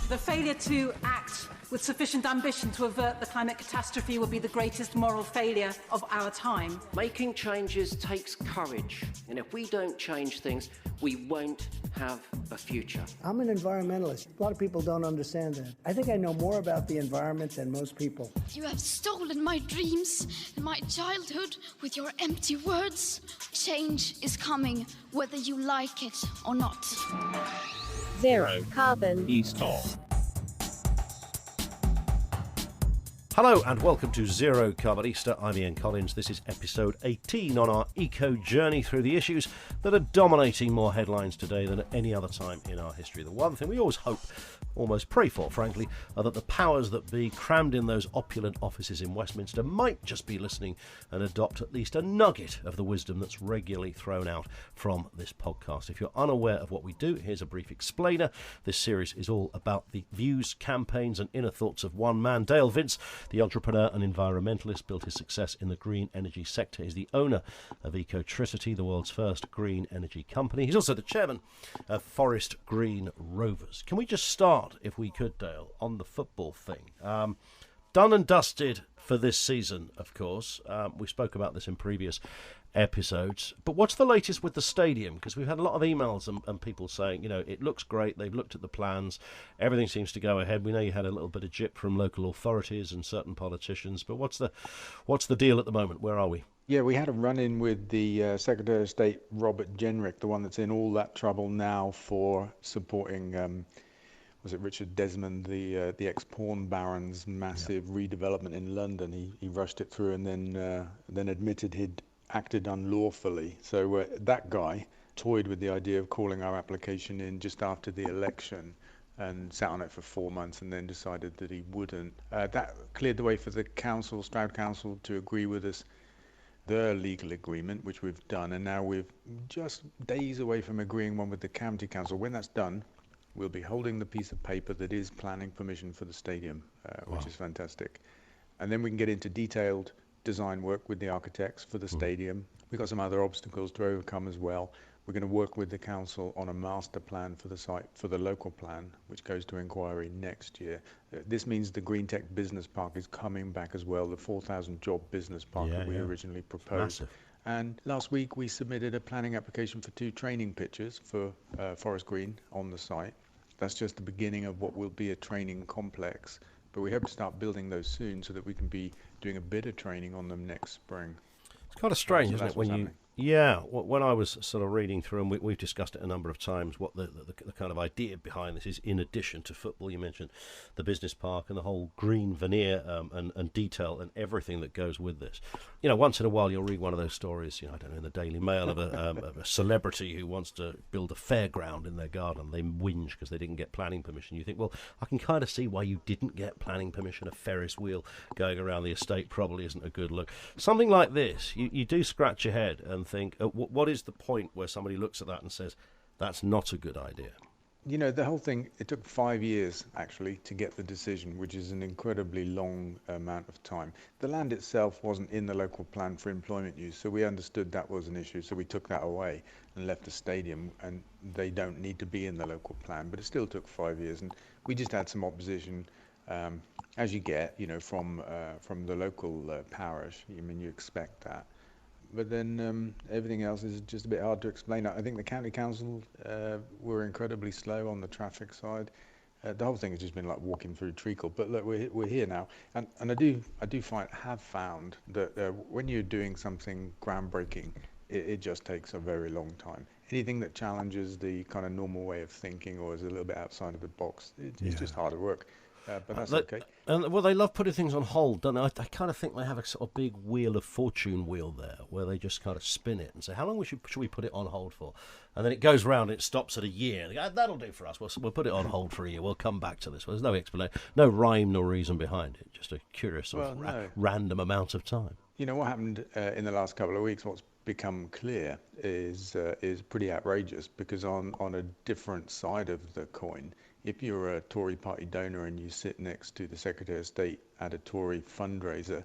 The failure to act with sufficient ambition to avert the climate catastrophe will be the greatest moral failure of our time. Making changes takes courage, and if we don't change things, we won't have a future. I'm an environmentalist. A lot of people don't understand that. I think I know more about the environment than most people. You have stolen my dreams and my childhood with your empty words. Change is coming, whether you like it or not. Zero carbon. East off. Hello and welcome to Zero Carbon Easter. I'm Ian Collins. This is episode 18 on our eco journey through the issues that are dominating more headlines today than at any other time in our history. The one thing we always hope, almost pray for, frankly, are that the powers that be crammed in those opulent offices in Westminster might just be listening and adopt at least a nugget of the wisdom that's regularly thrown out from this podcast. If you're unaware of what we do, here's a brief explainer. This series is all about the views, campaigns and inner thoughts of one man, Dale Vince. The entrepreneur and environmentalist built his success in the green energy sector. He's the owner of Ecotricity, the world's first green energy company. He's also the chairman of Forest Green Rovers. Can we just start, if we could, Dale, on the football thing? Done and dusted for this season, of course. We spoke about this in previous episodes. But what's the latest with the stadium? Because we've had a lot of emails and people saying, you know, it looks great. They've looked at the plans. Everything seems to go ahead. We know you had a little bit of jip from local authorities and certain politicians. But what's the deal at the moment? Where are we? Yeah, we had a run-in with the Secretary of State, Robert Jenrick, the one that's in all that trouble now for supporting, was it Richard Desmond, the ex-porn baron's massive redevelopment in London. He rushed it through and then admitted he'd acted unlawfully. So that guy toyed with the idea of calling our application in just after the election and sat on it for 4 months and then decided that he wouldn't. That cleared the way for the council, Stroud Council, to agree with us their legal agreement, which we've done, and now we're just days away from agreeing one with the county council. When that's done, we'll be holding the piece of paper that is planning permission for the stadium, which is fantastic. And then we can get into detailed design work with the architects for the stadium. We've got some other obstacles to overcome as well. We're going to work with the council on a master plan for the site, for the local plan, which goes to inquiry next year. This means the Green Tech Business Park is coming back as well, the 4,000 job business park that we originally proposed. Massive. And last week we submitted a planning application for 2 training pitches for Forest Green on the site. That's just the beginning of what will be a training complex. But we hope to start building those soon so that we can be doing a bit of training on them next spring. It's kind of strange, isn't it, when you... Yeah, when I was sort of reading through, and we've discussed it a number of times, what the kind of idea behind this is, in addition to football. You mentioned the business park and the whole green veneer and detail and everything that goes with this. You know, once in a while you'll read one of those stories, you know, I don't know, in the Daily Mail of a celebrity who wants to build a fairground in their garden. They whinge because they didn't get planning permission. You think, well, I can kind of see why you didn't get planning permission. A Ferris wheel going around the estate probably isn't a good look. Something like this, you do scratch your head and think, what is the point where somebody looks at that and says, that's not a good idea? You know, the whole thing, it took 5 years, actually, to get the decision, which is an incredibly long amount of time. The land itself wasn't in the local plan for employment use, so we understood that was an issue, so we took that away and left the stadium, and they don't need to be in the local plan, but it still took 5 years, and we just had some opposition, as you get, you know, from the local parish. I mean, you expect that. But then everything else is just a bit hard to explain. I think the county council were incredibly slow on the traffic side. The whole thing has just been like walking through treacle. But look, we're here now, and have found that when you're doing something groundbreaking, it just takes a very long time. Anything that challenges the kind of normal way of thinking or is a little bit outside of the box, it's just harder work. But that's okay. And well, they love putting things on hold, don't they? I kind of think they have a sort of big wheel of fortune wheel there, where they just kind of spin it and say, how long should we put it on hold for? And then it goes round and it stops at a year. And they go, that'll do for us. We'll put it on hold for a year. We'll come back to this. Well, there's no explanation, no rhyme nor reason behind it. Just a curious sort of random amount of time. You know, what happened in the last couple of weeks, what's become clear is pretty outrageous, because on a different side of the coin, if you're a Tory party donor and you sit next to the Secretary of State at a Tory fundraiser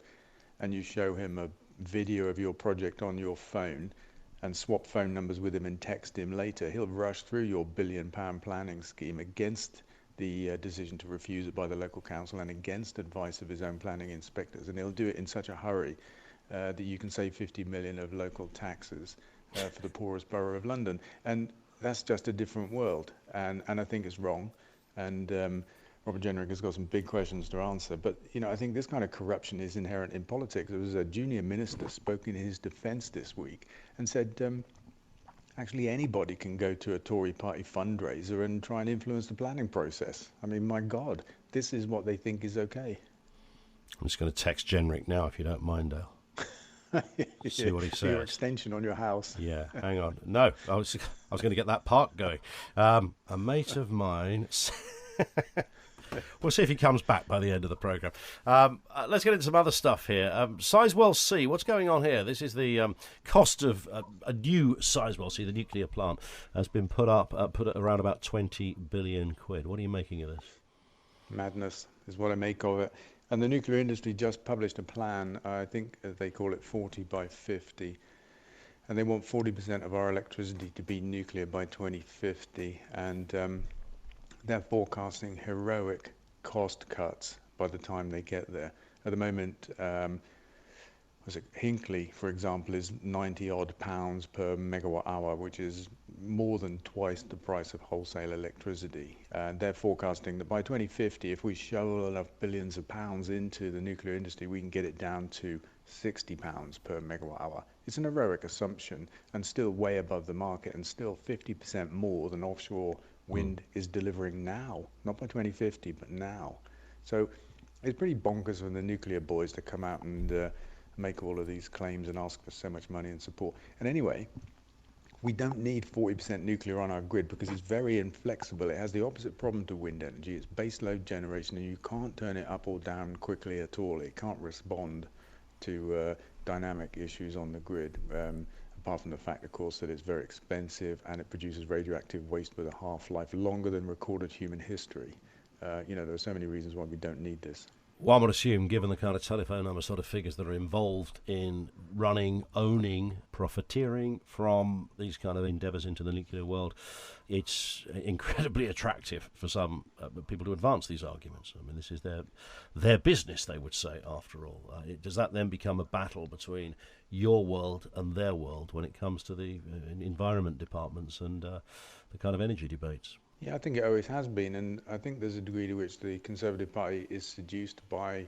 and you show him a video of your project on your phone and swap phone numbers with him and text him later, he'll rush through your £1 billion planning scheme against the decision to refuse it by the local council and against advice of his own planning inspectors. And he'll do it in such a hurry that you can save 50 million of local taxes for the poorest borough of London. And that's just a different world. And I think it's wrong. And Robert Jenrick has got some big questions to answer. But, you know, I think this kind of corruption is inherent in politics. There was a junior minister spoke in his defense this week and said, actually, anybody can go to a Tory party fundraiser and try and influence the planning process. I mean, my God, this is what they think is okay. I'm just going to text Jenrick now, if you don't mind, Dale. See what he says. Your extension on your house. Yeah, hang on. No, I was going to get that part going. A mate of mine... We'll see if he comes back by the end of the programme. Let's get into some other stuff here. Sizewell C, what's going on here? This is the cost of a new Sizewell C, the nuclear plant, has been put at around about 20 billion quid. What are you making of this? Madness is what I make of it. And the nuclear industry just published a plan, I think they call it 40 by 50. And they want 40% of our electricity to be nuclear by 2050. And they're forecasting heroic cost cuts by the time they get there. At the moment, Hinkley, for example, is 90 odd pounds per megawatt hour, which is more than twice the price of wholesale electricity. They're forecasting that by 2050, if we shovel enough billions of pounds into the nuclear industry, we can get it down to 60 pounds per megawatt hour. It's an heroic assumption and still way above the market and still 50% more than offshore wind is delivering now, not by 2050, but now. So it's pretty bonkers for the nuclear boys to come out and make all of these claims and ask for so much money and support. And anyway, we don't need 40% nuclear on our grid because it's very inflexible. It has the opposite problem to wind energy. It's base load generation and you can't turn it up or down quickly at all. It can't respond to dynamic issues on the grid. Apart from the fact, of course, that it's very expensive and it produces radioactive waste with a half-life longer than recorded human history. You know, there are so many reasons why we don't need this. One would assume, given the kind of telephone number sort of figures that are involved in running, owning, profiteering from these kind of endeavours into the nuclear world, it's incredibly attractive for some people to advance these arguments. I mean, this is their business, they would say, after all. Does that then become a battle between your world and their world when it comes to the environment departments and the kind of energy debates? Yeah, I think it always has been, and I think there's a degree to which the Conservative Party is seduced by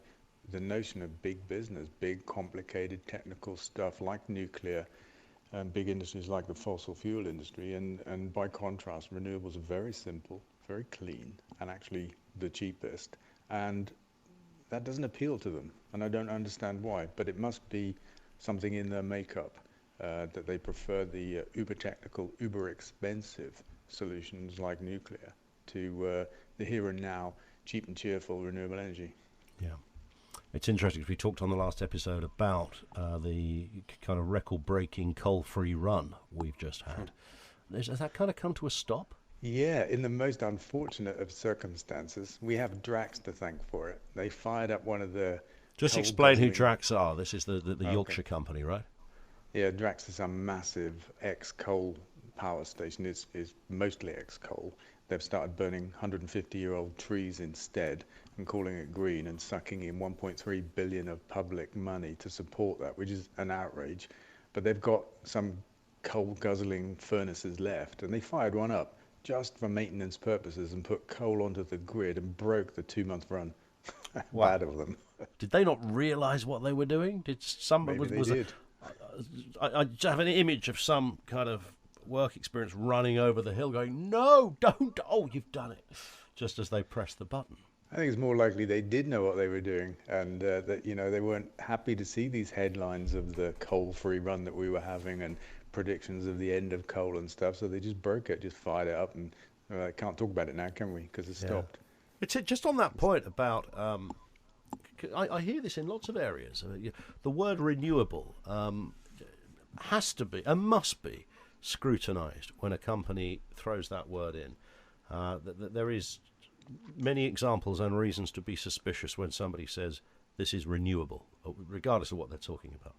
the notion of big business, big, complicated, technical stuff like nuclear, and big industries like the fossil fuel industry, and by contrast, renewables are very simple, very clean, and actually the cheapest, and that doesn't appeal to them, and I don't understand why, but it must be something in their makeup that they prefer the uber-technical, uber-expensive solutions like nuclear to the here and now cheap and cheerful renewable energy. Yeah, it's interesting because we talked on the last episode about the kind of record-breaking coal-free run we've just had. Has that kind of come to a stop? Yeah, in the most unfortunate of circumstances. We have Drax to thank for it. They fired up one of the... Just explain who Drax are. This is the Yorkshire company, right? Yeah, Drax is a massive ex-coal power station. It's mostly ex-coal. They've started burning 150-year-old trees instead and calling it green and sucking in 1.3 billion of public money to support that, which is an outrage. But they've got some coal-guzzling furnaces left, and they fired one up just for maintenance purposes and put coal onto the grid and broke the 2-month run. Bad of them. Did they not realise what they were doing? Did somebody? Maybe they did. I have an image of some kind of work experience running over the hill going, no, don't, oh, you've done it, just as they pressed the button. I think it's more likely they did know what they were doing and that, you know, they weren't happy to see these headlines of the coal-free run that we were having and predictions of the end of coal and stuff, so they just broke it, just fired it up and can't talk about it now, can we, because it's stopped. It's just on that point about, I hear this in lots of areas, the word renewable has to be and must be scrutinised when a company throws that word in. There is many examples and reasons to be suspicious when somebody says this is renewable, regardless of what they're talking about.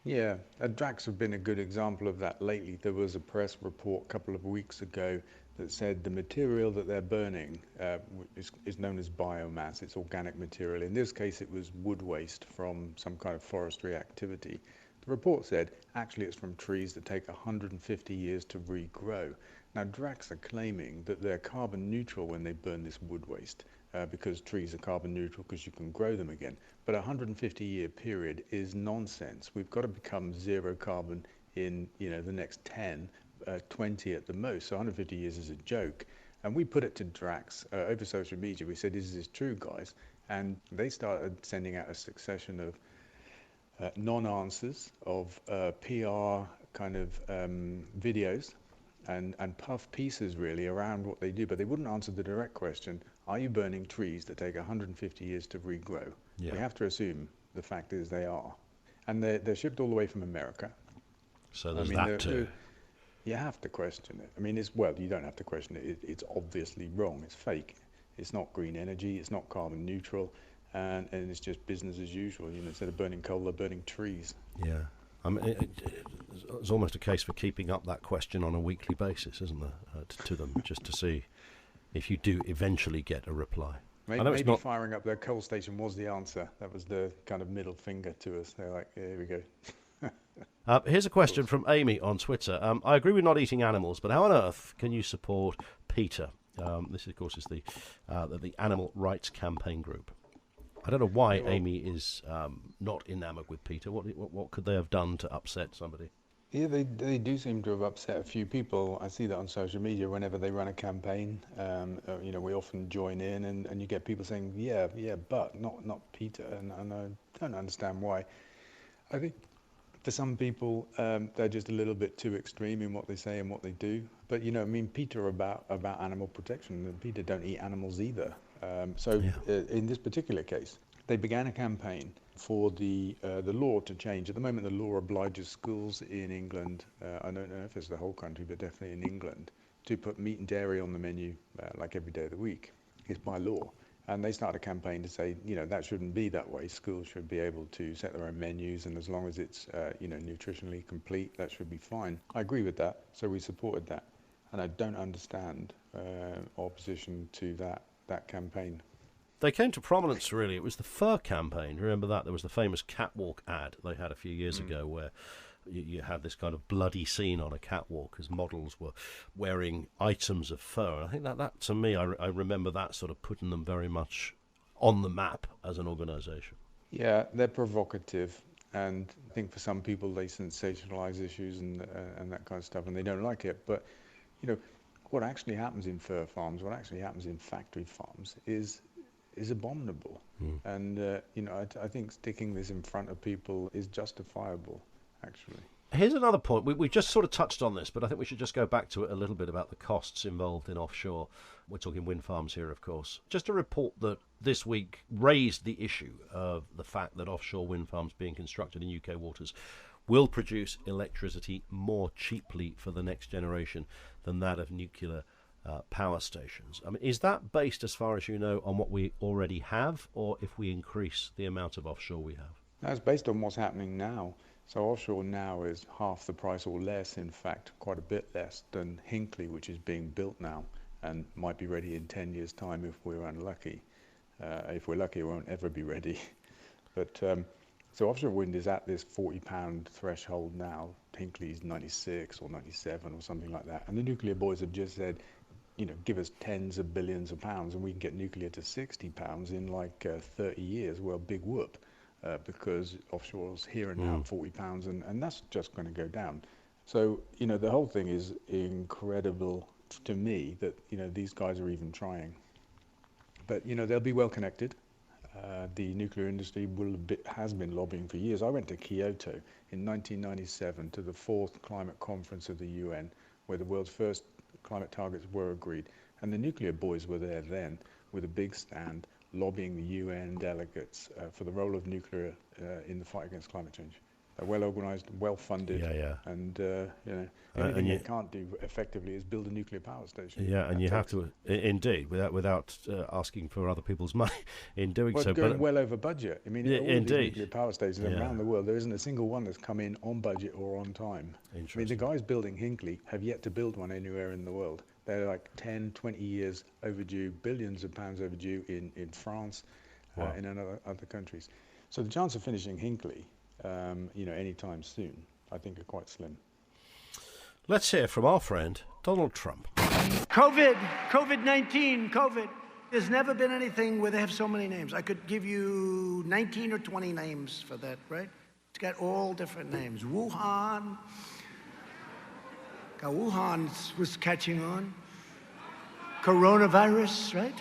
Yeah, Drax have been a good example of that lately. There was a press report a couple of weeks ago that said the material that they're burning is known as biomass. It's organic material. In this case, it was wood waste from some kind of forestry activity. The report said, actually, it's from trees that take 150 years to regrow. Now, Drax are claiming that they're carbon neutral when they burn this wood waste, because trees are carbon neutral because you can grow them again. But a 150-year period is nonsense. We've got to become zero carbon in the next 10, 20 at the most. So 150 years is a joke. And we put it to Drax over social media. We said, is this true, guys? And they started sending out a succession of non-answers, of PR kind of videos and puff pieces really around what they do, but they wouldn't answer the direct question, are you burning trees that take 150 years to regrow? Yeah. We have to assume the fact is they are. And they're shipped all the way from America. So there's that too. You have to question it. I mean, you don't have to question it. It's obviously wrong. It's fake. It's not green energy. It's not carbon neutral. And it's just business as usual. Instead of burning coal, they're burning trees. Yeah. I mean, it's almost a case for keeping up that question on a weekly basis, isn't there, to them, just to see if you do eventually get a reply. Maybe firing up their coal station was the answer. That was the kind of middle finger to us. They're like, here we go. Here's a question from Amy on Twitter. I agree with not eating animals, but how on earth can you support PETA? This, of course, is the Animal Rights Campaign group. I don't know why Amy is not enamoured with PETA. What could they have done to upset somebody? Yeah, they do seem to have upset a few people. I see that on social media whenever they run a campaign. We often join in, and you get people saying, yeah, but not PETA, and I don't understand why. I think for some people, they're just a little bit too extreme in what they say and what they do. But PETA are about animal protection, and PETA don't eat animals either. In this particular case, they began a campaign for the law to change. At the moment, the law obliges schools in England, I don't know if it's the whole country, but definitely in England, to put meat and dairy on the menu like every day of the week. It's by law. And they started a campaign to say, that shouldn't be that way. Schools should be able to set their own menus, and as long as it's, nutritionally complete, that should be fine. I agree with that, so we supported that. And I don't understand opposition to that campaign. They came to prominence, really. It was the fur campaign. Remember that? There was the famous catwalk ad they had a few years ago where you had this kind of bloody scene on a catwalk as models were wearing items of fur. And I think that to me, I remember that sort of putting them very much on the map as an organisation. Yeah, they're provocative. And I think for some people, they sensationalise issues and that kind of stuff, and they don't like it. But, what actually happens in fur farms, what actually happens in factory farms is abominable. And, I think sticking this in front of people is justifiable, actually. Here's another point. We just sort of touched on this, but I think we should just go back to it a little bit about the costs involved in offshore. We're talking wind farms here, of course. Just a report that this week raised the issue of the fact that offshore wind farms being constructed in UK waters will produce electricity more cheaply for the next generation than that of nuclear power stations. I mean, is that based, as far as you know, on what we already have, or if we increase the amount of offshore we have? That's based on what's happening now. So offshore now is half the price or less, in fact, quite a bit less than Hinkley, which is being built now and might be ready in 10 years' time if we're unlucky. If we're lucky, it won't ever be ready. But so offshore wind is at this £40 threshold now. Hinkley's 96 or 97 or something like that. And the nuclear boys have just said, give us tens of billions of pounds and we can get nuclear to £60 in like 30 years. Well, big whoop, because offshore's here and now at £40 and that's just going to go down. So, the whole thing is incredible to me that, these guys are even trying. But, they'll be well connected. The nuclear industry has been lobbying for years. I went to Kyoto in 1997 to the 4th climate conference of the UN, where the world's first climate targets were agreed. And the nuclear boys were there then with a big stand lobbying the UN delegates for the role of nuclear in the fight against climate change. well organised, well funded, and anything you can't do effectively is build a nuclear power station. Yeah, and you have to indeed without asking for other people's money in doing so. It's going well over budget. I mean, all indeed. these nuclear power stations around the world, there isn't a single one that's come in on budget or on time. I mean, the guys building Hinkley have yet to build one anywhere in the world. They're like 10, 20 years overdue, billions of pounds overdue in France, in other countries. So the chance of finishing Hinkley, anytime soon, I think are quite slim. Let's hear from our friend, Donald Trump. COVID-19, COVID. There's never been anything where they have so many names. I could give you 19 or 20 names for that, right? It's got all different names. Wuhan. Wuhan was catching on. Coronavirus, right?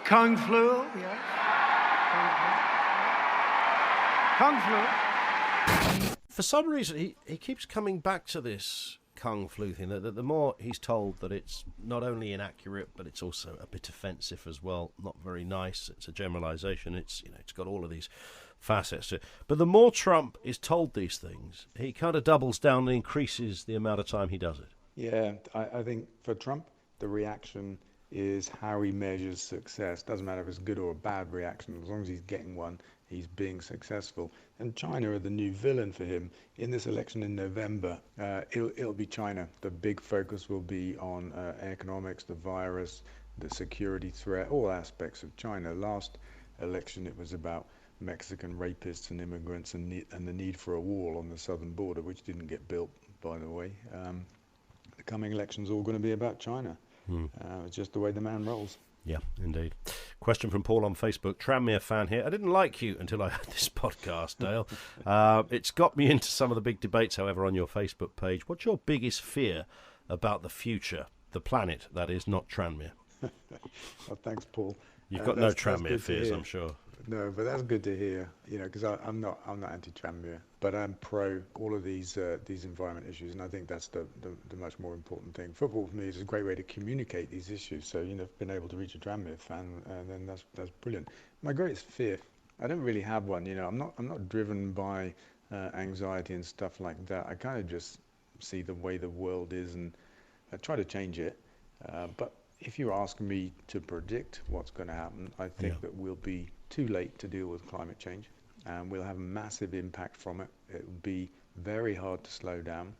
Kung flu, yeah. Kung flu. For some reason, he keeps coming back to this Kung flu thing. That the more he's told that it's not only inaccurate, but it's also a bit offensive as well. Not very nice. It's a generalisation. It's got all of these facets to it. But the more Trump is told these things, he kind of doubles down and increases the amount of time he does it. Yeah, I think for Trump, the reaction is how he measures success. Doesn't matter if it's a good or a bad reaction, as long as he's getting one, he's being successful. And China are the new villain for him. In this election in November, it'll be China. The big focus will be on economics, the virus, the security threat, all aspects of China. Last election, it was about Mexican rapists and immigrants and the need for a wall on the southern border, which didn't get built, by the way. The coming election's all going to be about China. It's just the way the man rolls. Yeah, indeed. Question from Paul on Facebook. Tranmere fan here. I didn't like you until I heard this podcast, Dale. It's got me into some of the big debates, however, on your Facebook page. What's your biggest fear about the future? The planet, that is, not Tranmere. Well, thanks, Paul. You've got no Tranmere fears, I'm sure. No, but that's good to hear. Because I'm not anti-Tranmere, but I'm pro all of these environment issues, and I think that's the much more important thing. Football for me is a great way to communicate these issues. So been able to reach a Tranmere fan, then that's brilliant. My greatest fear, I don't really have one. I'm not driven by anxiety and stuff like that. I kind of just see the way the world is, and I try to change it. But if you ask me to predict what's going to happen, I think that we'll be too late to deal with climate change, and we'll have a massive impact from it. It will be very hard to slow down.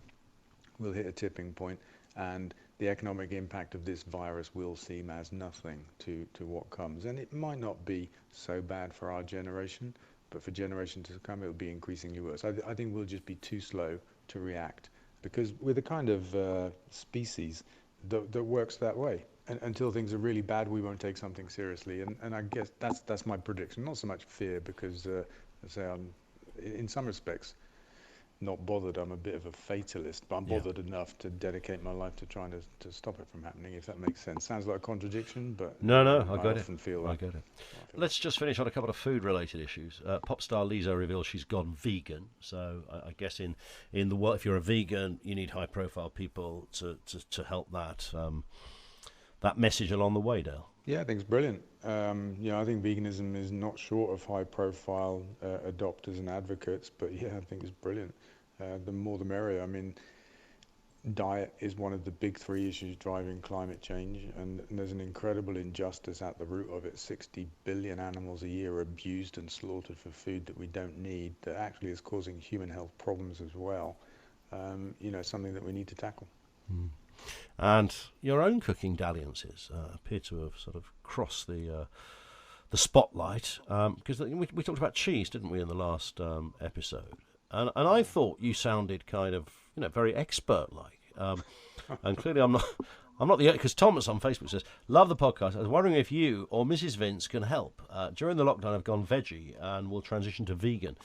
We'll hit a tipping point, and the economic impact of this virus will seem as nothing to what comes. And it might not be so bad for our generation, but for generations to come, it will be increasingly worse. I think we'll just be too slow to react, because we're the kind of species that works that way. Until things are really bad, we won't take something seriously, and I guess that's my prediction. Not so much fear, because I say I'm, in some respects, not bothered. I'm a bit of a fatalist, but I'm bothered enough to dedicate my life to trying to stop it from happening, if that makes sense. Sounds like a contradiction, but no, I got often it. feel that. I get it. Let's just finish on a couple of food-related issues. Pop star Lizzo reveals she's gone vegan. So I guess in the world, if you're a vegan, you need high-profile people to help that message along the way, Dale. Yeah, I think it's brilliant. I think veganism is not short of high-profile adopters and advocates, but yeah, I think it's brilliant. The more the merrier. I mean, diet is one of the big three issues driving climate change, and there's an incredible injustice at the root of it. 60 billion animals a year are abused and slaughtered for food that we don't need, that actually is causing human health problems as well. Something that we need to tackle. And your own cooking dalliances appear to have sort of crossed the spotlight, because we talked about cheese, didn't we, in the last episode? And I thought you sounded kind of very expert-like, and clearly I'm not the, because Thomas on Facebook says, love the podcast. I was wondering if you or Mrs. Vince can help. During the lockdown, I've gone veggie and will transition to vegan,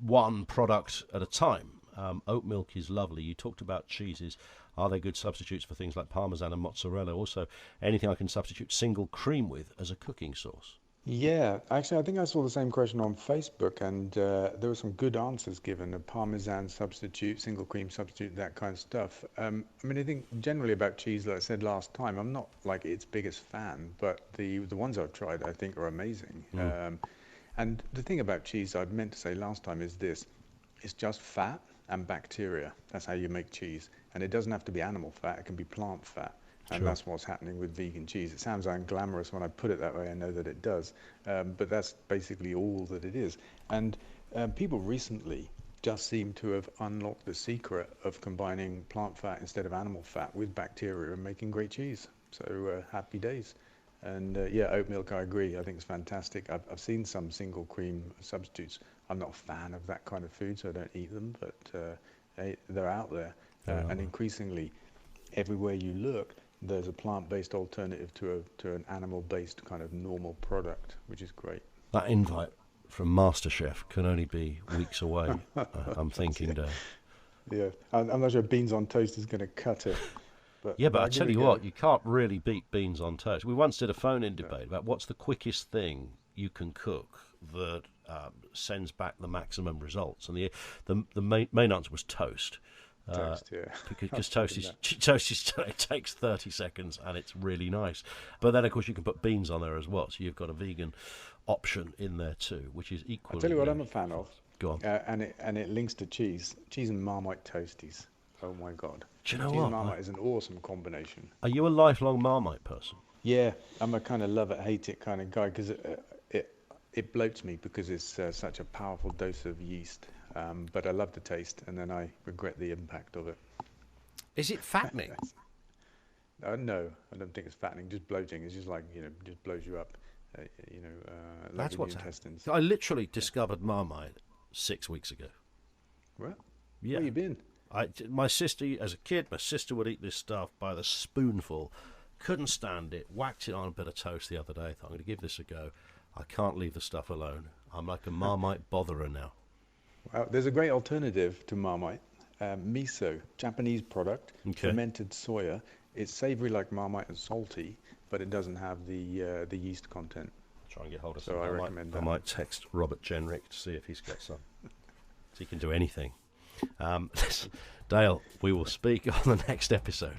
one product at a time. Oat milk is lovely. You talked about cheeses. Are they good substitutes for things like Parmesan and mozzarella? Also, anything I can substitute single cream with as a cooking sauce? Yeah, actually, I think I saw the same question on Facebook, and there were some good answers given: a Parmesan substitute, single cream substitute, that kind of stuff. I think generally about cheese, like I said last time, I'm not like its biggest fan, but the ones I've tried, I think, are amazing. And the thing about cheese I meant to say last time is this. It's just fat and bacteria. That's how you make cheese. And it doesn't have to be animal fat. It can be plant fat. And that's what's happening with vegan cheese. It sounds unglamorous when I put it that way. I know that it does. But that's basically all that it is. And people recently just seem to have unlocked the secret of combining plant fat instead of animal fat with bacteria and making great cheese. So happy days. And yeah, oat milk, I agree. I think it's fantastic. I've seen some single cream substitutes. I'm not a fan of that kind of food, so I don't eat them, but they're out there. And increasingly, everywhere you look, there's a plant-based alternative to an animal-based kind of normal product, which is great. That invite from MasterChef can only be weeks away, I'm thinking, Dave. Yeah, I'm not sure beans on toast is going to cut it. But yeah, but I tell you what, you can't really beat beans on toast. We once did a phone-in debate about what's the quickest thing you can cook that sends back the maximum results, and the main answer was toast. Toast, yeah. Because toast it takes 30 seconds and it's really nice. But then, of course, you can put beans on there as well, so you've got a vegan option in there too, which is equally. I'll tell you what I'm a fan of. Go on. And it links to cheese and Marmite toasties. Oh my God. Do you know cheese what? And Marmite is an awesome combination. Are you a lifelong Marmite person? Yeah, I'm a kind of love it, hate it kind of guy, because it bloats me because it's such a powerful dose of yeast. But I love the taste, and then I regret the impact of it. Is it fattening? No, I don't think it's fattening. Just bloating. It's just like, just blows you up. That's what's intestines. I literally discovered Marmite 6 weeks ago. What? Yeah. Where you been? My sister, as a kid, my sister would eat this stuff by the spoonful. Couldn't stand it. Whacked it on a bit of toast the other day. Thought, I'm going to give this a go. I can't leave the stuff alone. I'm like a Marmite botherer now. Well, there's a great alternative to Marmite. Miso, Japanese product, fermented soya. It's savoury like Marmite and salty, but it doesn't have the yeast content. Try and get hold of some. So I recommend that. I might text Robert Jenrick to see if he's got some. So he can do anything. Dale, we will speak on the next episode.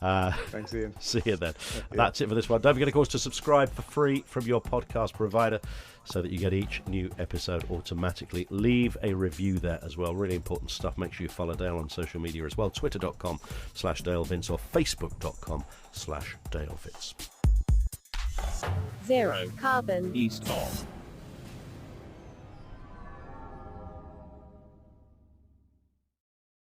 Thanks, Ian. See you then. Yeah. That's it for this one. Don't forget, of course, to subscribe for free from your podcast provider so that you get each new episode automatically. Leave a review there as well. Really important stuff. Make sure you follow Dale on social media as well. Twitter.com/DaleVince or Facebook.com/DaleVince. Zero carbon east of